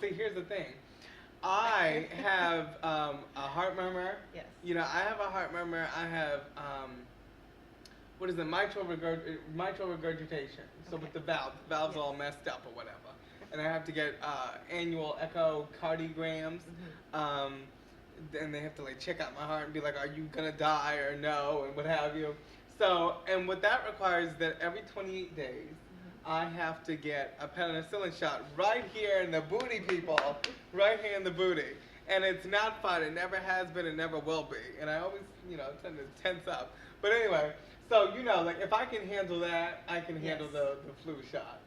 See, here's the thing. I have a heart murmur. Yes. You know, I have a heart murmur. I have what is it? Mitral regurgitation. So Okay. with the valves Yes. all messed up or whatever, and I have to get annual echocardiograms. Um, and they have to like check out my heart and be like, are you gonna die or no, and what have you. So, and what that requires is that every 28 days, I have to get a penicillin shot right here in the booty, people, right here in the booty. And it's not fun. It never has been. It never will be. And I always, you know, tend to tense up. But anyway, so you know, like if I can handle that, I can handle Yes. the flu shot.